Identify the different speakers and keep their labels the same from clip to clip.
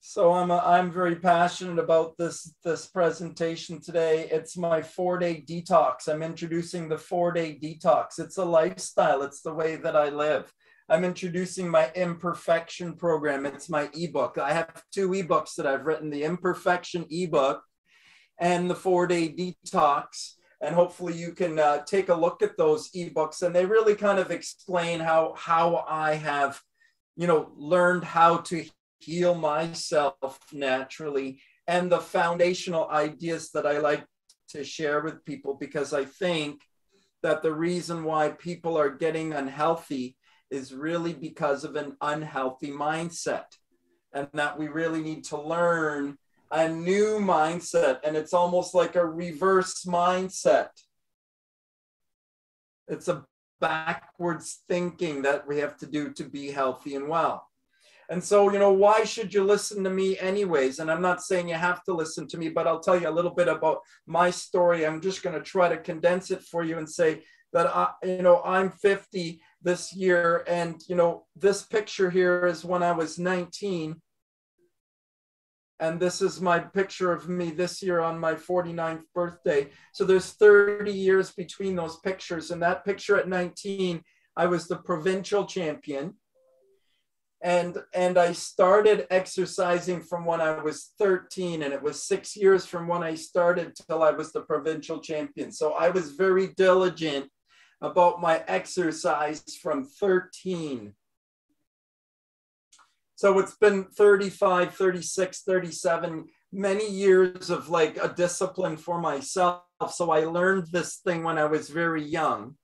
Speaker 1: So I'm very passionate about this presentation today. It's my 4-day detox. I'm introducing the 4-day detox. It's a lifestyle. It's the way that I live. I'm introducing my imperfection program. It's my ebook. I have 2 ebooks that I've written, the imperfection ebook and the 4-day detox. And hopefully you can take a look at those ebooks, and they really kind of explain how I have, learned how to heal myself naturally, and the foundational ideas that I like to share with people, because I think that the reason why people are getting unhealthy is really because of an unhealthy mindset, and that we really need to learn a new mindset. And it's almost like a reverse mindset. It's a backwards thinking that we have to do to be healthy and well. And so, why should you listen to me anyways? And I'm not saying you have to listen to me, but I'll tell you a little bit about my story. I'm just going to try to condense it for you and say that, I'm 50 this year. And, this picture here is when I was 19. And this is my picture of me this year on my 49th birthday. So there's 30 years between those pictures. And that picture at 19, I was the provincial champion. And I started exercising from when I was 13, and it was 6 years from when I started till I was the provincial champion. So I was very diligent about my exercise from 13. So it's been 35, 36, 37, many years of like a discipline for myself. So I learned this thing when I was very young,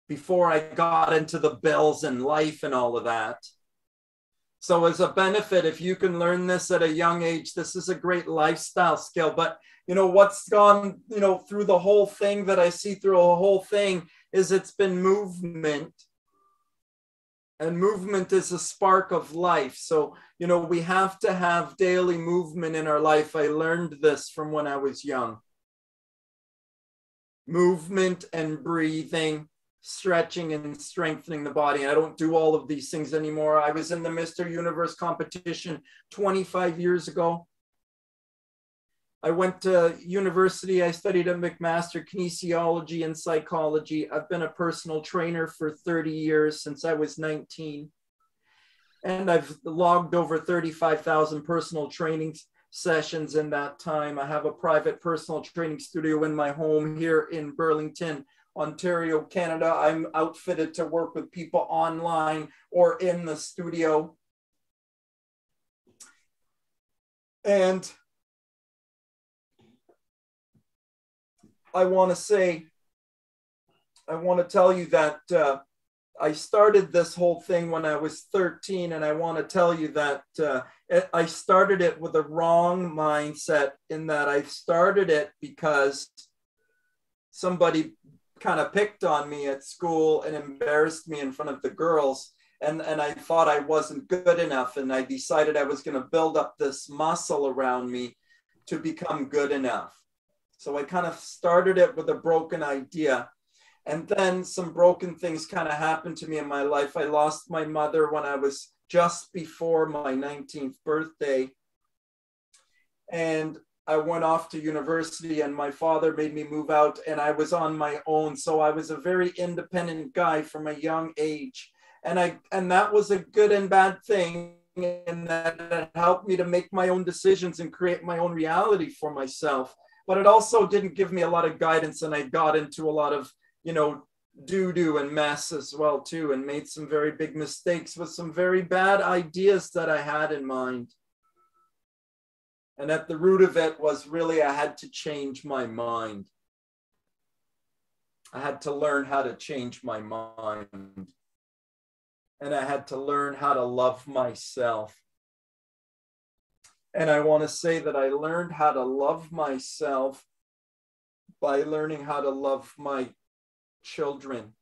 Speaker 1: before I got into the bills and life and all of that. So as a benefit, if you can learn this at a young age, this is a great lifestyle skill. But what's gone, through the whole thing that I see through the whole thing is it's been movement. And movement is a spark of life. So, we have to have daily movement in our life. I learned this from when I was young. Movement and breathing, stretching and strengthening the body. And I don't do all of these things anymore. I was in the Mr. Universe competition 25 years ago. I went to university. I studied at McMaster kinesiology and psychology. I've been a personal trainer for 30 years, since I was 19. And I've logged over 35,000 personal training sessions in that time. I have a private personal training studio in my home here in Burlington, Ontario, Canada. I'm outfitted to work with people online or in the studio. And I want to tell you that I started this whole thing when I was 13, and I want to tell you that I started it with a wrong mindset, in that I started it because somebody kind of picked on me at school and embarrassed me in front of the girls. And I thought I wasn't good enough. And I decided I was going to build up this muscle around me to become good enough. So I kind of started it with a broken idea. And then some broken things kind of happened to me in my life. I lost my mother when I was just before my 19th birthday. And I went off to university, and my father made me move out, and I was on my own. So I was a very independent guy from a young age. And that was a good and bad thing, in that it helped me to make my own decisions and create my own reality for myself. But it also didn't give me a lot of guidance, and I got into a lot of, doo-doo and mess as well too, and made some very big mistakes with some very bad ideas that I had in mind. And at the root of it was really I had to change my mind. I had to learn how to change my mind. And I had to learn how to love myself. And I want to say that I learned how to love myself by learning how to love my children.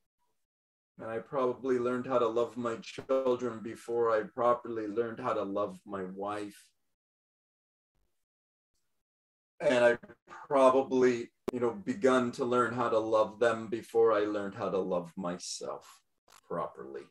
Speaker 1: And I probably learned how to love my children before I properly learned how to love my wife. And I probably, begun to learn how to love them before I learned how to love myself properly.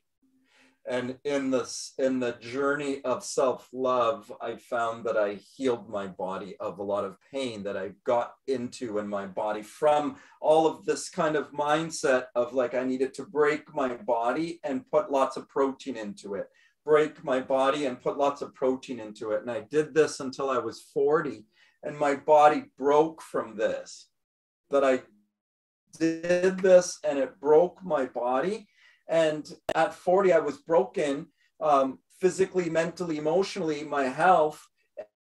Speaker 1: And in the journey of self-love, I found that I healed my body of a lot of pain that I got into in my body from all of this kind of mindset of like I needed to break my body and put lots of protein into it. Break my body and put lots of protein into it. And I did this until I was 40, and my body broke from this. That I did this and it broke my body. And at 40, I was broken physically, mentally, emotionally, my health.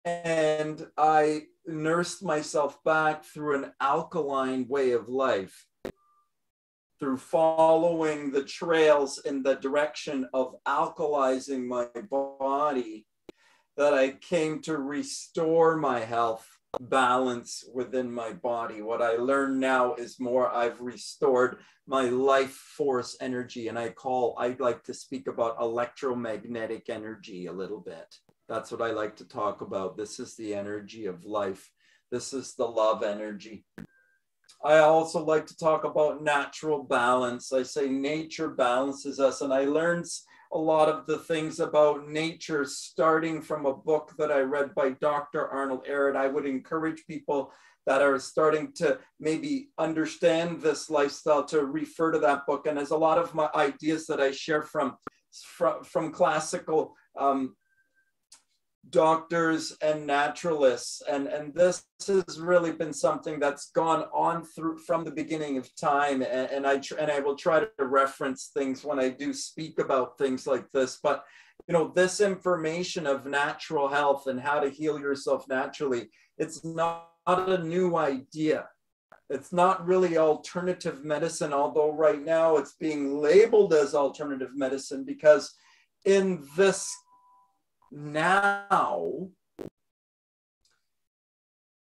Speaker 1: And I nursed myself back through an alkaline way of life, through following the trails in the direction of alkalizing my body, that I came to restore my health balance within my body. What I learn now is more I've restored my life force energy, and I like to speak about electromagnetic energy a little bit. That's what I like to talk about. This is the energy of life. This is the love energy. I also like to talk about natural balance. I say nature balances us, and I learned a lot of the things about nature starting from a book that I read by Dr. Arnold Ehret. I would encourage people that are starting to maybe understand this lifestyle to refer to that book. And there's a lot of my ideas that I share from classical doctors and naturalists, and this has really been something that's gone on through from the beginning of time, and I will try to reference things when I do speak about things like this. But you know, this information of natural health and how to heal yourself naturally, it's not a new idea. It's not really alternative medicine, although right now it's being labeled as alternative medicine, because in this now,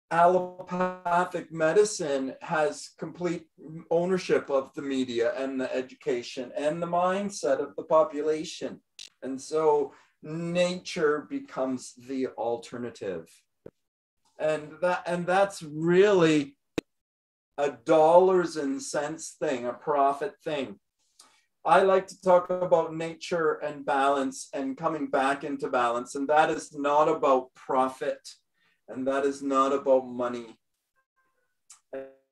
Speaker 1: allopathic medicine has complete ownership of the media and the education and the mindset of the population. And so nature becomes the alternative. And that's really a dollars and cents thing, a profit thing. I like to talk about nature and balance and coming back into balance. And that is not about profit. And that is not about money.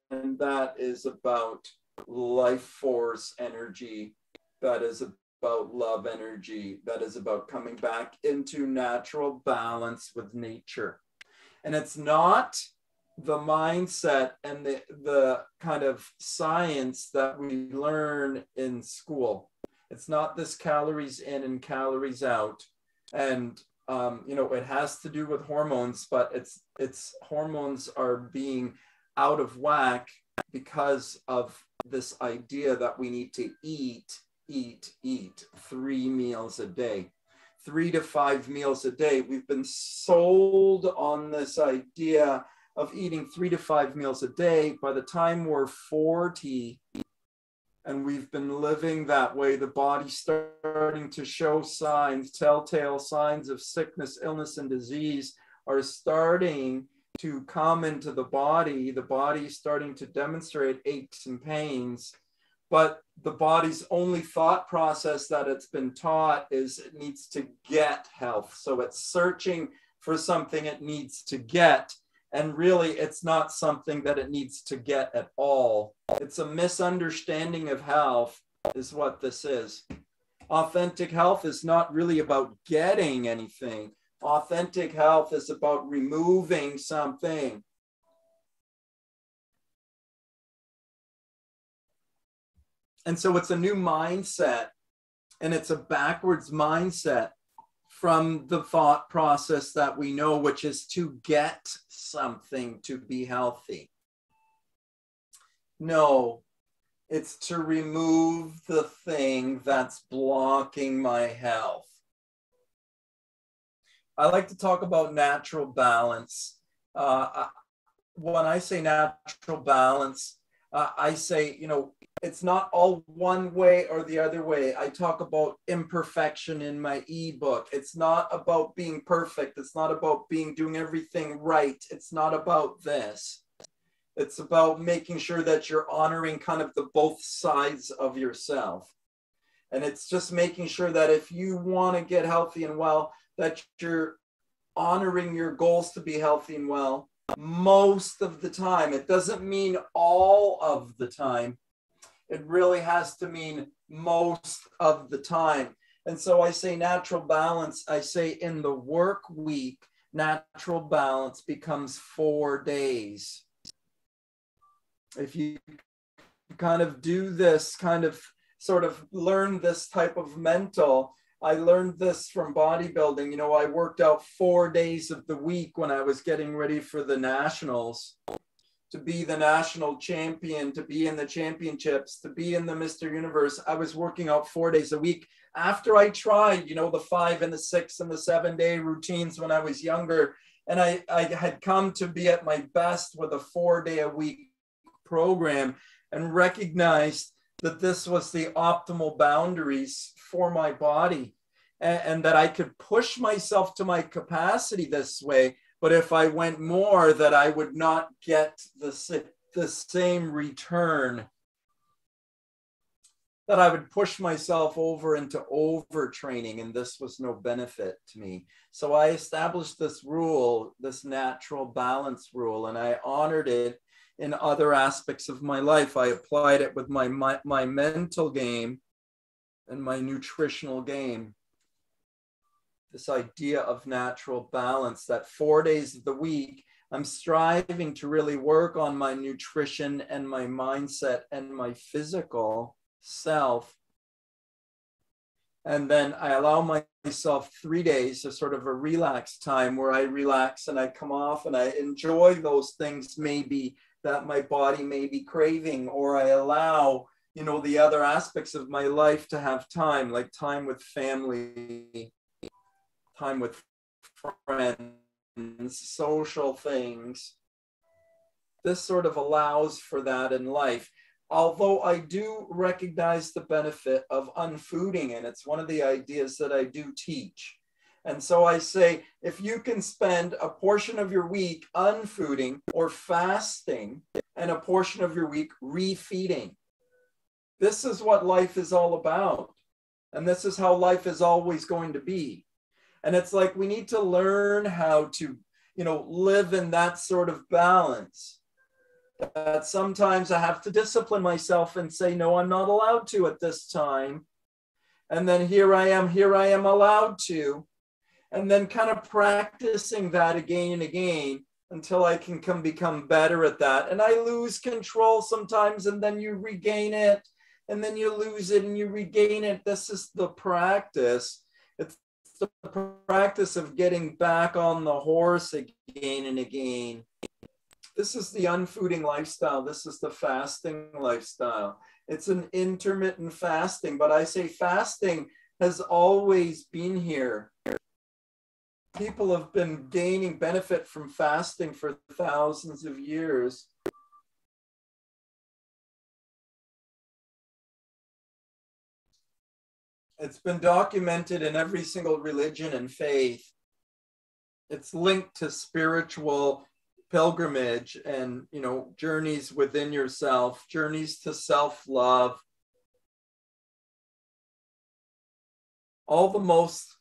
Speaker 1: And that is about life force energy. That is about love energy. That is about coming back into natural balance with nature. And it's not the mindset and the kind of science that we learn in school. It's not this calories in and calories out. And you know, it has to do with hormones, but it's hormones are being out of whack because of this idea that we need to eat 3 meals a day, 3 to 5 meals a day. We've been sold on this idea of eating 3 to 5 meals a day. By the time we're 40 and we've been living that way, the body's starting to show signs, telltale signs of sickness, illness, and disease are starting to come into the body. The body's starting to demonstrate aches and pains, but the body's only thought process that it's been taught is it needs to get health. So it's searching for something it needs to get. And really, it's not something that it needs to get at all. It's a misunderstanding of health is what this is. Authentic health is not really about getting anything. Authentic health is about removing something. And so it's a new mindset, and it's a backwards mindset from the thought process that we know, which is to get something to be healthy. No, it's to remove the thing that's blocking my health. I like to talk about natural balance. When I say natural balance, I say, you know, it's not all one way or the other way. I talk about imperfection in my ebook. It's not about being perfect. It's not about doing everything right. It's not about this. It's about making sure that you're honoring kind of the both sides of yourself. And it's just making sure that if you want to get healthy and well, that you're honoring your goals to be healthy and well most of the time. It doesn't mean all of the time. It really has to mean most of the time. And so I say natural balance. I say in the work week, natural balance becomes 4 days. If you kind of do this, kind of sort of learn this type of mental, I learned this from bodybuilding. You know, I worked out 4 days of the week when I was getting ready for the nationals, to be the national champion, to be in the championships, to be in the Mr. Universe. I was working out 4 days a week after I tried, you know, the 5 and the 6 and the 7 day routines when I was younger. And I had come to be at my best with a 4 day a week program and recognized that this was the optimal boundaries for my body, and that I could push myself to my capacity this way. But if I went more, that I would not get the same return, that I would push myself over into overtraining, and this was no benefit to me. So I established this rule, this natural balance rule, and I honored it in other aspects of my life. I applied it with my mental game and my nutritional game. This idea of natural balance, that 4 days of the week, I'm striving to really work on my nutrition and my mindset and my physical self. And then I allow myself 3 days, a sort of a relax time where I relax and I come off and I enjoy those things maybe that my body may be craving, or I allow, you know, the other aspects of my life to have time, like time with family, time with friends, social things. This sort of allows for that in life. Although I do recognize the benefit of unfooding, and it's one of the ideas that I do teach. And so I say, if you can spend a portion of your week unfooding or fasting, and a portion of your week refeeding, this is what life is all about. And this is how life is always going to be. And it's like we need to learn how to, you know, live in that sort of balance. That sometimes I have to discipline myself and say, no, I'm not allowed to at this time. And then here I am allowed to. And then kind of practicing that again and again until I can become better at that. And I lose control sometimes, and then you regain it, and then you lose it and you regain it. This is the practice. It's the practice of getting back on the horse again and again. This is the unfooding lifestyle. This is the fasting lifestyle. It's an intermittent fasting, but I say fasting has always been here. People have been gaining benefit from fasting for thousands of years. It's been documented in every single religion and faith. It's linked to spiritual pilgrimage and, you know, journeys within yourself, journeys to self-love. All the most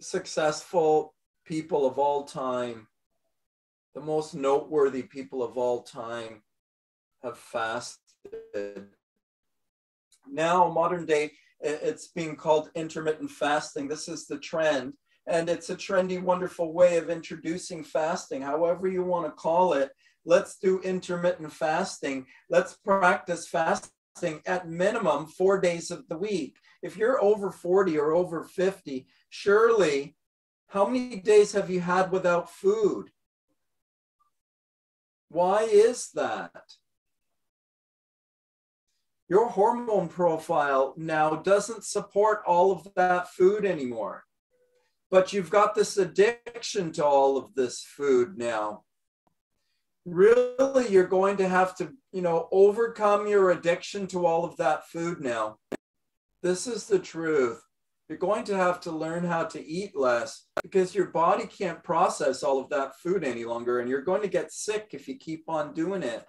Speaker 1: successful people of all time, the most noteworthy people of all time have fasted. Now, modern day, it's being called intermittent fasting. This is the trend. And it's a trendy, wonderful way of introducing fasting, however you want to call it. Let's do intermittent fasting. Let's practice fasting at minimum 4 days of the week. If you're over 40 or over 50, surely, how many days have you had without food? Why is that? Your hormone profile now doesn't support all of that food anymore. But you've got this addiction to all of this food now. Really, you're going to have to, you know, overcome your addiction to all of that food now. This is the truth. You're going to have to learn how to eat less because your body can't process all of that food any longer, and you're going to get sick if you keep on doing it.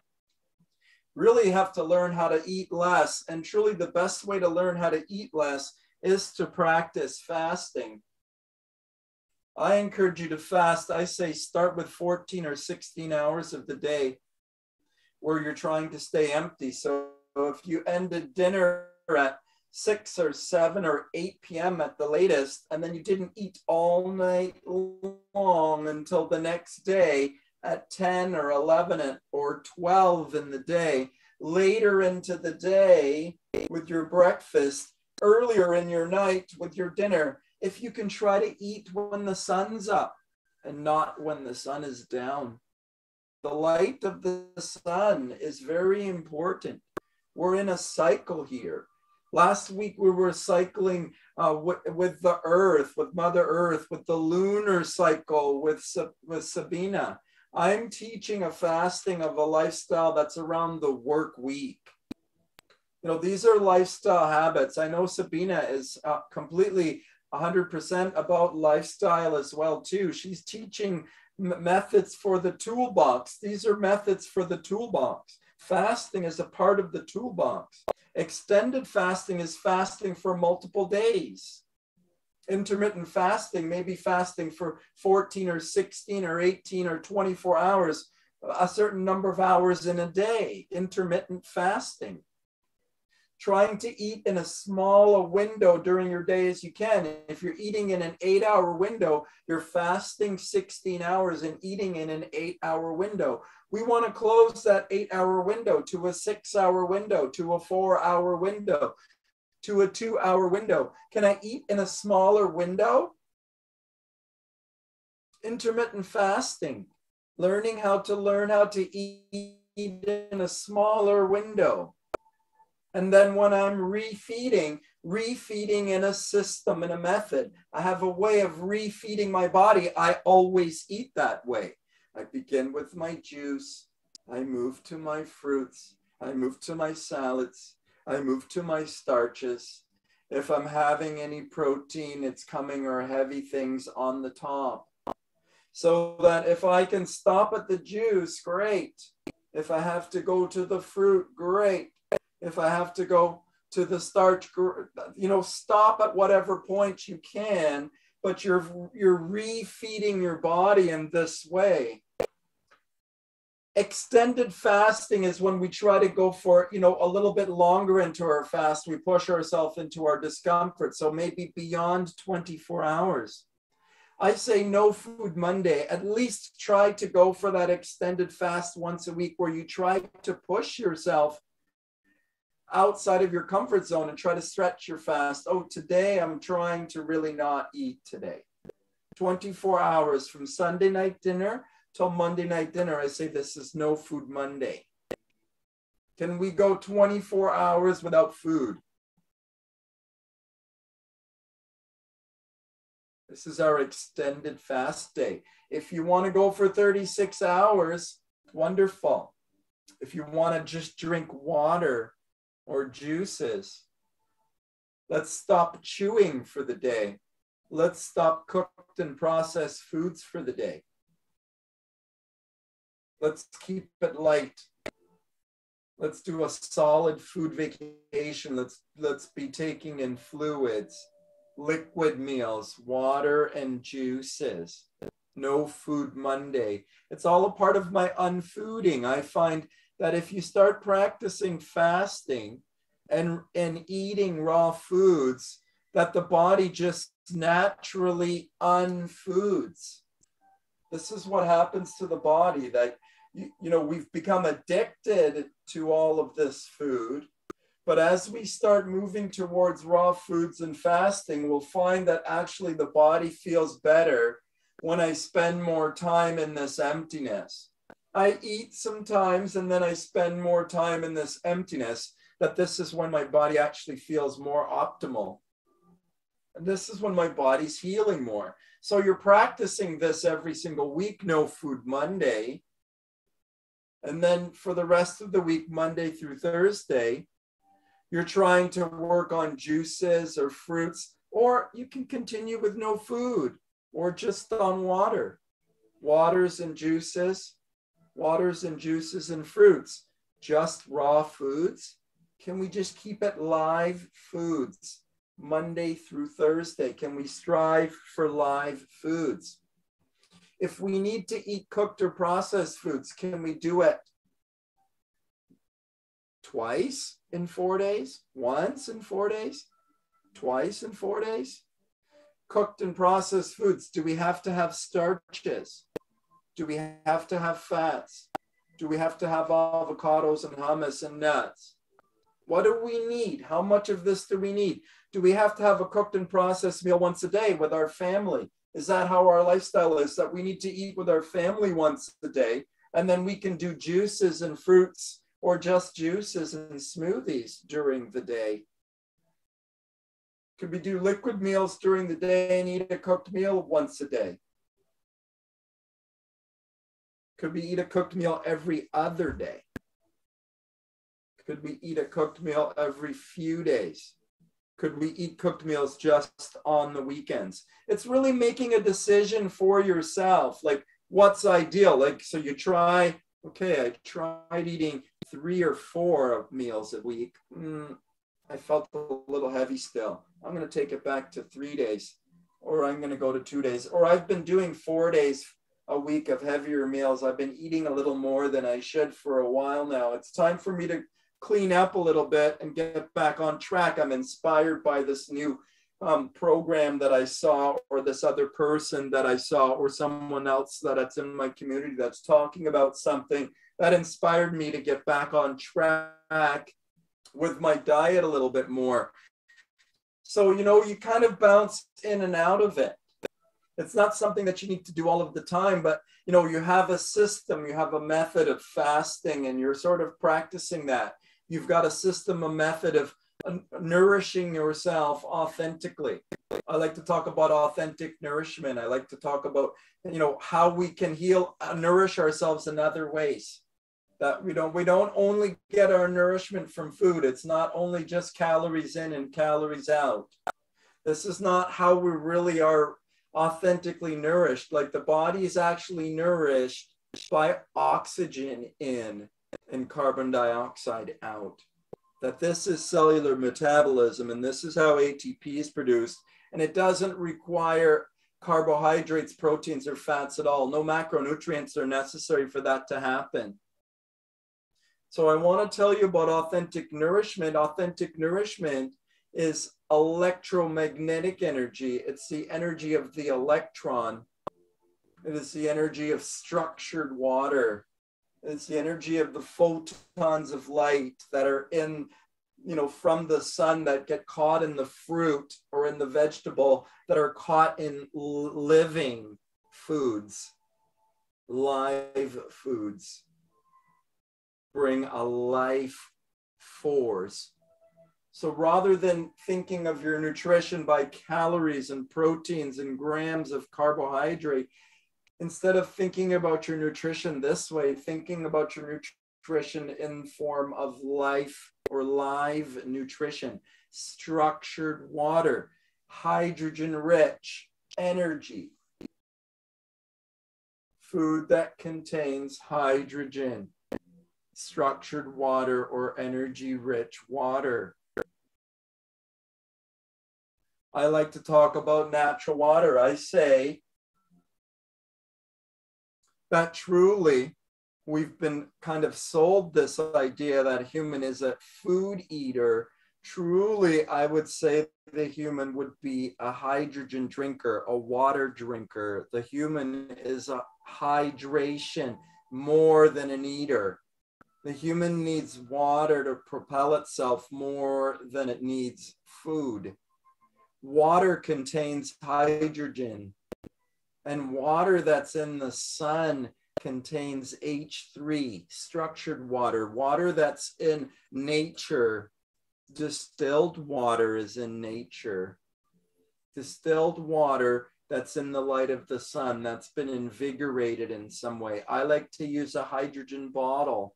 Speaker 1: really have to learn how to eat less. And truly the best way to learn how to eat less is to practice fasting. I encourage you to fast. I say start with 14 or 16 hours of the day where you're trying to stay empty. So if you ended dinner at 6 or 7 or 8 p.m. at the latest, and then you didn't eat all night long until the next day at 10 or 11 or 12 in the day, later into the day with your breakfast, earlier in your night with your dinner, if you can try to eat when the sun's up and not when the sun is down. The light of the sun is very important. We're in a cycle here. Last week we were cycling with the earth, with Mother Earth, with the lunar cycle, with Sabina. I'm teaching a fasting of a lifestyle that's around the work week. You know, these are lifestyle habits. I know Sabina is completely 100% about lifestyle as well too. She's teaching methods for the toolbox. These are methods for the toolbox. Fasting is a part of the toolbox. Extended fasting is fasting for multiple days. Intermittent fasting may be fasting for 14 or 16 or 18 or 24 hours, a certain number of hours in a day. Intermittent fasting. Trying to eat in as small a window during your day as you can. If you're eating in an 8-hour window, you're fasting 16 hours and eating in an 8-hour window. We want to close that 8-hour window to a 6-hour window, to a 4-hour window, to a 2-hour window. Can I eat in a smaller window? Intermittent fasting, learn how to eat in a smaller window. And then when I'm refeeding in a system, in a method, I have a way of refeeding my body. I always eat that way. I begin with my juice. I move to my fruits. I move to my salads. I move to my starches. If I'm having any protein, it's coming or heavy things on the top. So that if I can stop at the juice, great. If I have to go to the fruit, great. If I have to go to the starch, you know, stop at whatever point you can, but you're refeeding your body in this way. Extended fasting is when we try to go for, you know, a little bit longer into our fast. We push ourselves into our discomfort. So maybe beyond 24 hours. I say no food Monday. At least try to go for that extended fast once a week where you try to push yourself outside of your comfort zone and try to stretch your fast. Oh, today I'm trying to really not eat today. 24 hours from Sunday night dinner till Monday night dinner. I say this is no food Monday. Can we go 24 hours without food? This is our extended fast day. If you want to go for 36 hours, wonderful. If you want to just drink water or juices, let's stop chewing for the day. Let's stop cooked and processed foods for the day. Let's keep it light. Let's do a solid food vacation. Let's be taking in fluids, liquid meals, water and juices. No food Monday. It's all a part of my unfooding. I find that if you start practicing fasting and eating raw foods, that the body just naturally unfoods. This is what happens to the body, that, you know, we've become addicted to all of this food. But as we start moving towards raw foods and fasting, we'll find that actually the body feels better when I spend more time in this emptiness. I eat sometimes and then I spend more time in this emptiness, that this is when my body actually feels more optimal. And this is when my body's healing more. So you're practicing this every single week, no food Monday. And then for the rest of the week, Monday through Thursday, you're trying to work on juices or fruits, or you can continue with no food or just on water. Waters and juices and fruits. just raw foods? Can we just keep it live foods? Monday through Thursday, can we strive for live foods? If we need to eat cooked or processed foods, can we do it twice in 4 days? Once in 4 days? Twice in 4 days? Cooked and processed foods, do we have to have starches? Do we have to have fats? Do we have to have avocados and hummus and nuts? What do we need? How much of this do we need? Do we have to have a cooked and processed meal once a day with our family? Is that how our lifestyle is, that we need to eat with our family once a day, and then we can do juices and fruits or just juices and smoothies during the day? Could we do liquid meals during the day and eat a cooked meal once a day? Could we eat a cooked meal every other day? Could we eat a cooked meal every few days? Could we eat cooked meals just on the weekends? It's really making a decision for yourself, like what's ideal. Like, so you try, okay, I tried eating 3 or 4 meals a week. I felt a little heavy still. I'm going to take it back to 3 days, or I'm going to go to 2 days, or I've been doing 4 days a week of heavier meals. I've been eating a little more than I should for a while now. It's time for me to clean up a little bit and get back on track. I'm inspired by this new program that I saw, or this other person that I saw, or someone else that's in my community that's talking about something that inspired me to get back on track with my diet a little bit more. So, you know, you kind of bounce in and out of it. It's not something that you need to do all of the time, but, you know, you have a system, you have a method of fasting, and you're sort of practicing that. You've got a system, a method of nourishing yourself authentically. I like to talk about authentic nourishment. I like to talk about, you know, how we can heal, nourish ourselves in other ways. That we don't only get our nourishment from food. It's not only just calories in and calories out. This is not how we really are authentically nourished. Like, the body is actually nourished by oxygen in and carbon dioxide out. That this is cellular metabolism, and this is how ATP is produced. And it doesn't require carbohydrates, proteins, or fats at all. No macronutrients are necessary for that to happen. So I want to tell you about authentic nourishment. Authentic nourishment is electromagnetic energy. It's the energy of the electron. It is the energy of structured water. It's the energy of the photons of light that are in, you know, from the sun, that get caught in the fruit or in the vegetable, that are caught in living foods, live foods. Bring a life force. So rather than thinking of your nutrition by calories and proteins and grams of carbohydrate, instead of thinking about your nutrition this way, thinking about your nutrition in form of life or live nutrition, structured water, hydrogen-rich energy, food that contains hydrogen, structured water or energy-rich water. I like to talk about natural water. I say that truly we've been kind of sold this idea that human is a food eater. Truly, I would say the human would be a hydrogen drinker, a water drinker. The human is a hydration more than an eater. The human needs water to propel itself more than it needs food. Water contains hydrogen, and water that's in the sun contains H3, structured water. Water that's in nature, distilled water is in nature. Distilled water that's in the light of the sun, that's been invigorated in some way. I like to use a hydrogen bottle.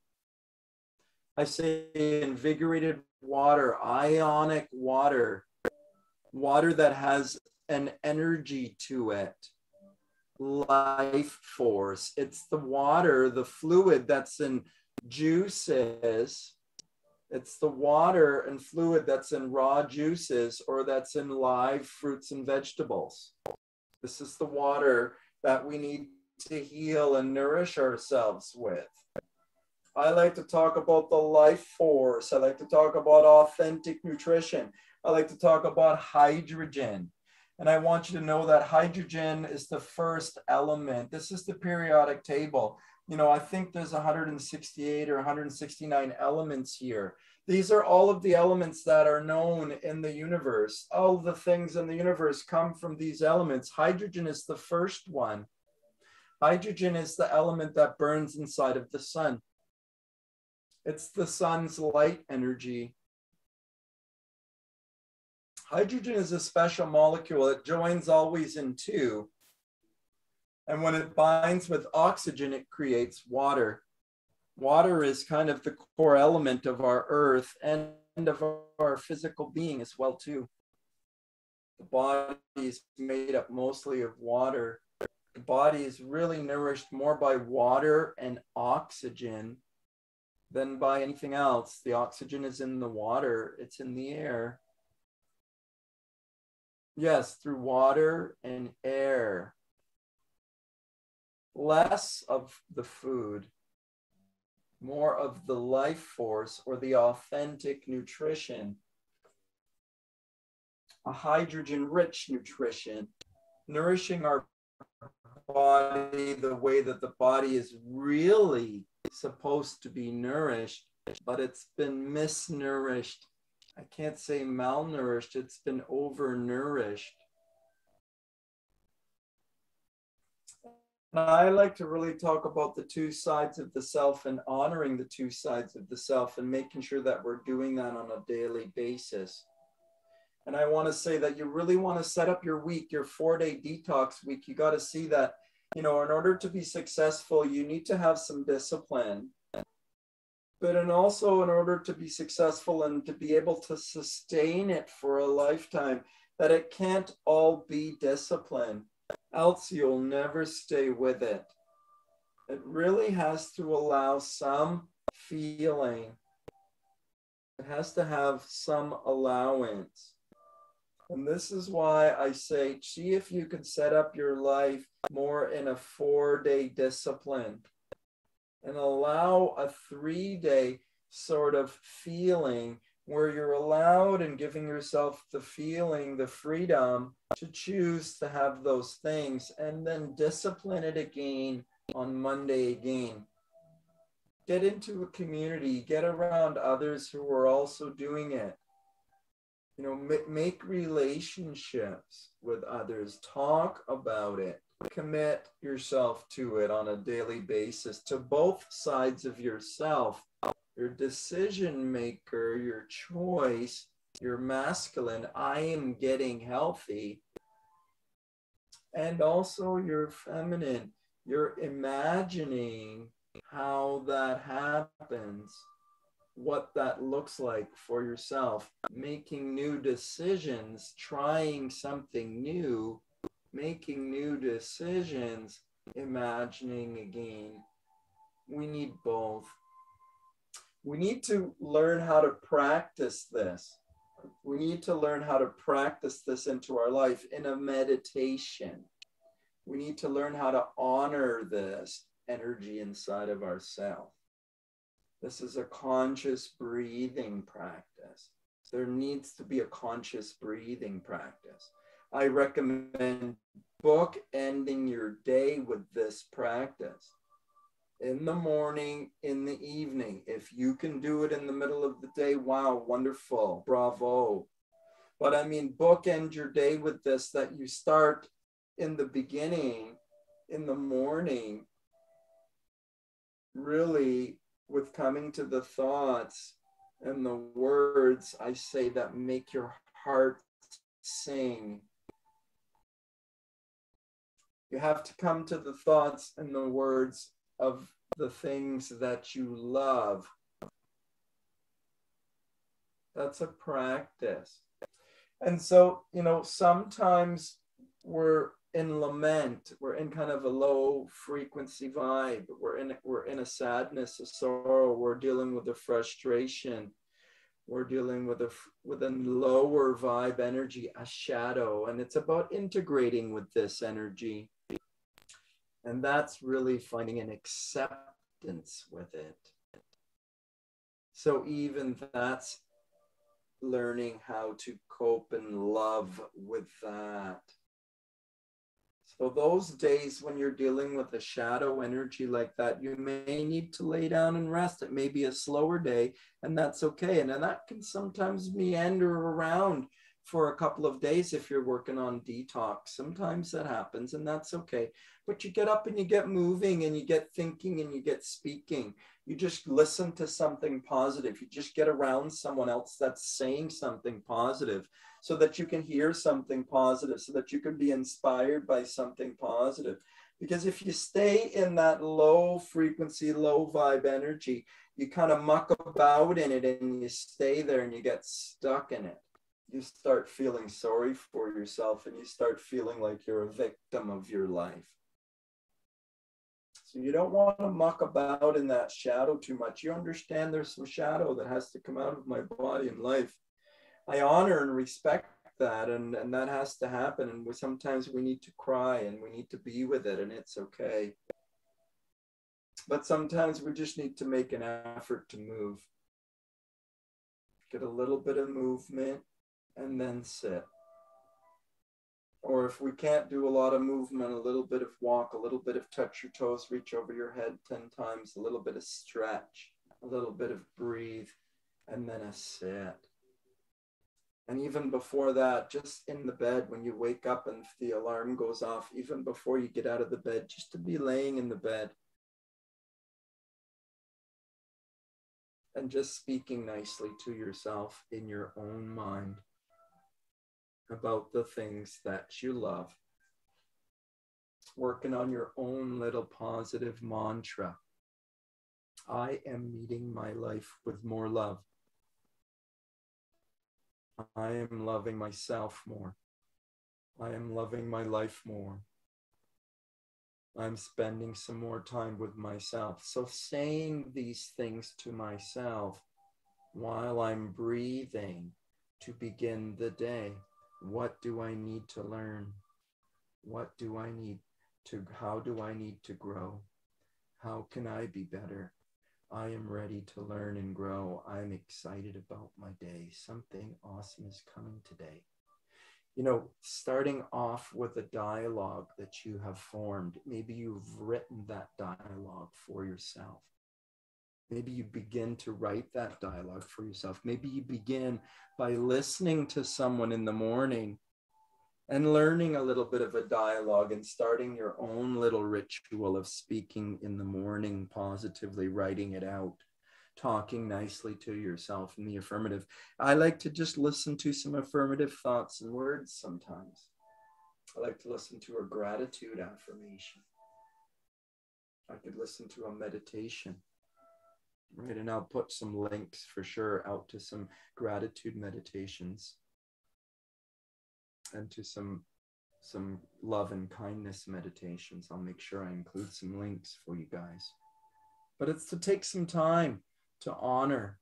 Speaker 1: I say invigorated water, ionic water, water that has an energy to it, life force. It's the water, the fluid that's in juices. It's the water and fluid that's in raw juices or that's in live fruits and vegetables. This is the water that we need to heal and nourish ourselves with. I like to talk about the life force. I like to talk about authentic nutrition. I like to talk about hydrogen. And I want you to know that hydrogen is the first element. This is the periodic table. You know, I think there's 168 or 169 elements here. These are all of the elements that are known in the universe. All the things in the universe come from these elements. Hydrogen is the first one. Hydrogen is the element that burns inside of the sun. It's the sun's light energy. Hydrogen is a special molecule. It joins always in two. And when it binds with oxygen, it creates water. Water is kind of the core element of our earth and of our physical being as well, too. The body is made up mostly of water. The body is really nourished more by water and oxygen than by anything else. The oxygen is in the water, it's in the air. Yes, through water and air. Less of the food, more of the life force or the authentic nutrition. A hydrogen-rich nutrition, nourishing our body the way that the body is really supposed to be nourished, but it's been misnourished. I can't say malnourished, it's been overnourished. I like to really talk about the two sides of the self and honoring the two sides of the self and making sure that we're doing that on a daily basis. And I want to say that you really want to set up your week, your 4-day detox week. You got to see that, you know, in order to be successful, you need to have some discipline. But and also in order to be successful and to be able to sustain it for a lifetime, that it can't all be discipline. Else you'll never stay with it. It really has to allow some feeling. It has to have some allowance. And this is why I say, see if you can set up your life more in a 4-day discipline and allow a 3-day sort of feeling where you're allowed and giving yourself the feeling, the freedom to choose to have those things, and then discipline it again on Monday again. Get into a community, get around others who are also doing it. You know, make relationships with others, talk about it, commit yourself to it on a daily basis, to both sides of yourself. Your decision maker, your choice, your masculine, I am getting healthy. And also your feminine, you're imagining how that happens, what that looks like for yourself, making new decisions, trying something new, making new decisions, imagining again. We need both. We need to learn how to practice this. We need to learn how to practice this into our life in a meditation. We need to learn how to honor this energy inside of ourselves. This is a conscious breathing practice. There needs to be a conscious breathing practice. I recommend bookending your day with this practice. In the morning, in the evening. If you can do it in the middle of the day, wow, wonderful, bravo. But I mean, bookend your day with this, that you start in the beginning, in the morning, really with coming to the thoughts and the words I say that make your heart sing. You have to come to the thoughts and the words of the things that you love. That's a practice. And so, you know, sometimes we're in lament. We're in kind of a low frequency vibe. We're in a sadness, a sorrow. We're dealing with a frustration. We're dealing with a lower vibe energy, a shadow, and it's about integrating with this energy. And that's really finding an acceptance with it. So even that's learning how to cope and love with that. So those days when you're dealing with a shadow energy like that, you may need to lay down and rest. It may be a slower day, and that's okay. And then that can sometimes meander around for a couple of days if you're working on detox. Sometimes that happens, and that's okay. But you get up and you get moving and you get thinking and you get speaking. You just listen to something positive. You just get around someone else that's saying something positive so that you can hear something positive, so that you can be inspired by something positive. Because if you stay in that low frequency, low vibe energy, you kind of muck about in it and you stay there and you get stuck in it. You start feeling sorry for yourself and you start feeling like you're a victim of your life. So you don't want to muck about in that shadow too much. You understand there's some shadow that has to come out of my body and life. I honor and respect that, and that has to happen. And sometimes we need to cry and we need to be with it, and it's okay. But sometimes we just need to make an effort to move. Get a little bit of movement and then sit. Or if we can't do a lot of movement, a little bit of walk, a little bit of touch your toes, reach over your head 10 times, a little bit of stretch, a little bit of breathe, and then a sit. And even before that, just in the bed, when you wake up and the alarm goes off, even before you get out of the bed, just to be laying in the bed and just speaking nicely to yourself in your own mind about the things that you love. Working on your own little positive mantra. I am meeting my life with more love. I am loving myself more. I am loving my life more. I'm spending some more time with myself. So saying these things to myself while I'm breathing to begin the day. What do I need to learn? What do I need to, how do I need to grow? How can I be better? I am ready to learn and grow. I'm excited about my day. Something awesome is coming today. You know, starting off with a dialogue that you have formed. Maybe you've written that dialogue for yourself. Maybe you begin to write that dialogue for yourself. Maybe you begin by listening to someone in the morning and learning a little bit of a dialogue and starting your own little ritual of speaking in the morning positively, writing it out, talking nicely to yourself in the affirmative. I like to just listen to some affirmative thoughts and words sometimes. I like to listen to a gratitude affirmation. I could listen to a meditation. Right, and I'll put some links for sure out to some gratitude meditations and to some love and kindness meditations. I'll make sure I include some links for you guys. But it's to take some time to honor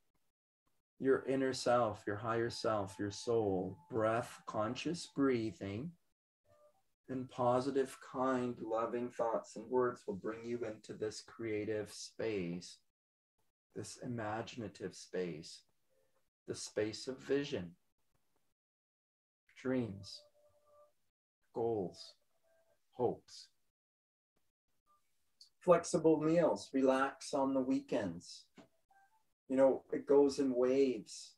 Speaker 1: your inner self, your higher self, your soul, breath, conscious breathing, and positive, kind, loving thoughts and words will bring you into this creative space, this imaginative space, the space of vision, dreams, goals, hopes. Flexible meals, relax on the weekends. You know, it goes in waves.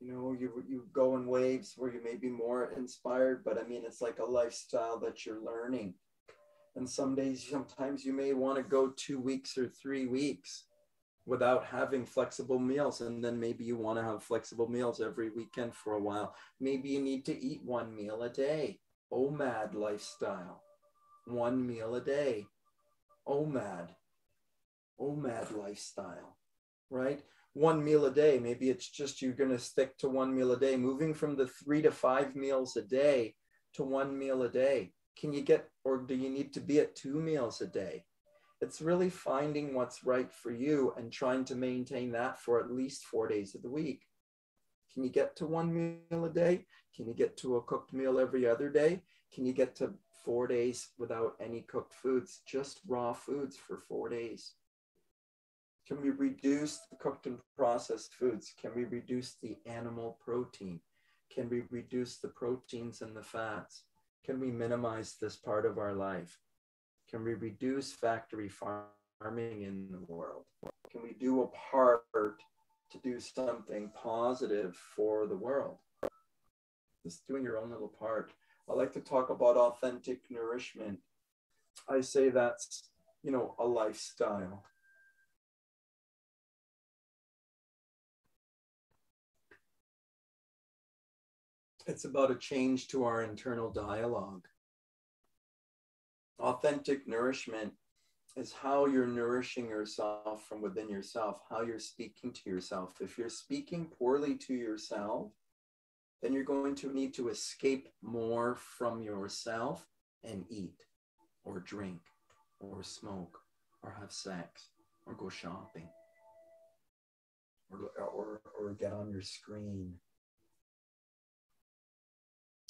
Speaker 1: You know, you go in waves where you may be more inspired, but I mean, it's like a lifestyle that you're learning. And some days, sometimes you may want to go 2 weeks or 3 weeks without having flexible meals. And then maybe you want to have flexible meals every weekend for a while. Maybe you need to eat 1 meal a day. OMAD lifestyle. 1 meal a day. OMAD lifestyle, right? 1 meal a day. Maybe it's just you're going to stick to 1 meal a day, moving from the 3 to 5 meals a day to 1 meal a day. Can you get, or do you need to be at 2 meals a day? It's really finding what's right for you and trying to maintain that for at least 4 days of the week. Can you get to 1 meal a day? Can you get to a cooked meal every other day? Can you get to 4 days without any cooked foods, just raw foods for 4 days? Can we reduce the cooked and processed foods? Can we reduce the animal protein? Can we reduce the proteins and the fats? Can we minimize this part of our life? Can we reduce factory farming in the world? Can we do a part to do something positive for the world? Just doing your own little part. I like to talk about authentic nourishment. I say that's, a lifestyle. It's about a change to our internal dialogue. Authentic nourishment is how you're nourishing yourself from within yourself, how you're speaking to yourself. If you're speaking poorly to yourself, then you're going to need to escape more from yourself and eat or drink or smoke or have sex or go shopping or get on your screen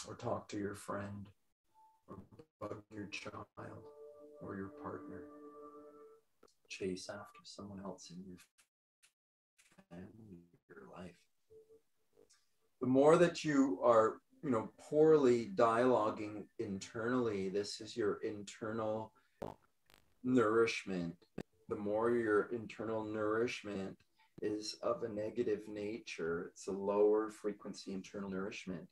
Speaker 1: or talk to your friend or bug your child or your partner. Chase after someone else in your family, your life. The more that you are, poorly dialoguing internally, this is your internal nourishment. The more your internal nourishment is of a negative nature, it's a lower frequency internal nourishment.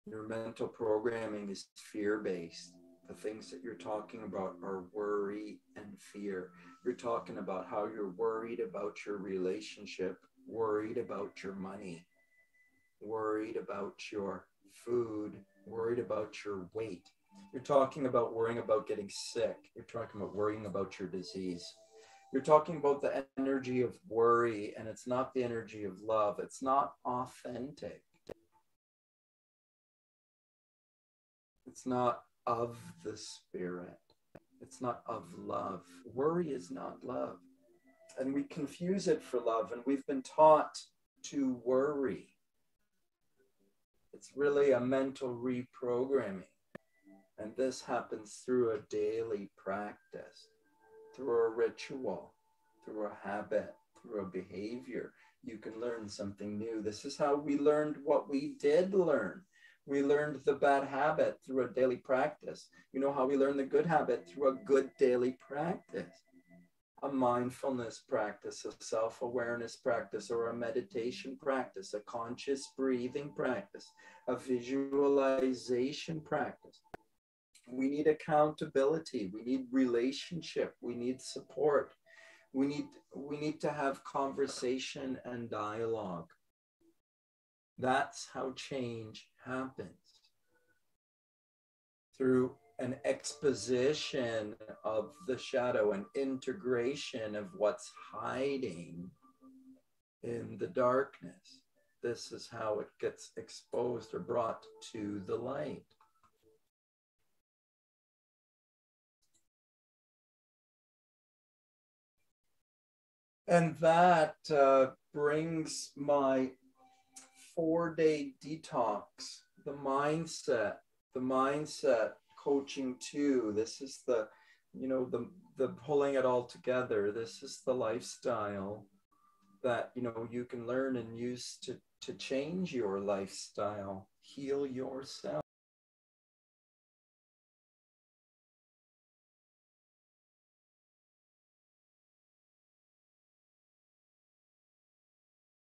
Speaker 1: Your mental programming is fear-based. The things that you're talking about are worry and fear. You're talking about how you're worried about your relationship, worried about your money, worried about your food, worried about your weight. You're talking about worrying about getting sick. You're talking about worrying about your disease. You're talking about the energy of worry, and it's not the energy of love. It's not authentic. It's not of the spirit. It's not of love. Worry is not love. And we confuse it for love, and we've been taught to worry. It's really a mental reprogramming. And this happens through a daily practice, through a ritual, through a habit, through a behavior. You can learn something new. This is how we learned what we did learn. We learned the bad habit through a daily practice. You know how we learn the good habit? Through a good daily practice. A mindfulness practice, a self-awareness practice, or a meditation practice, a conscious breathing practice, a visualization practice. We need accountability. We need relationship. We need support. We need to have conversation and dialogue. That's how change happens. Through an exposition of the shadow, an integration of what's hiding in the darkness. This is how it gets exposed or brought to the light. And that brings my 4-day detox, the mindset coaching too. This is the pulling it all together. This is the lifestyle that, you can learn and use to change your lifestyle, heal yourself.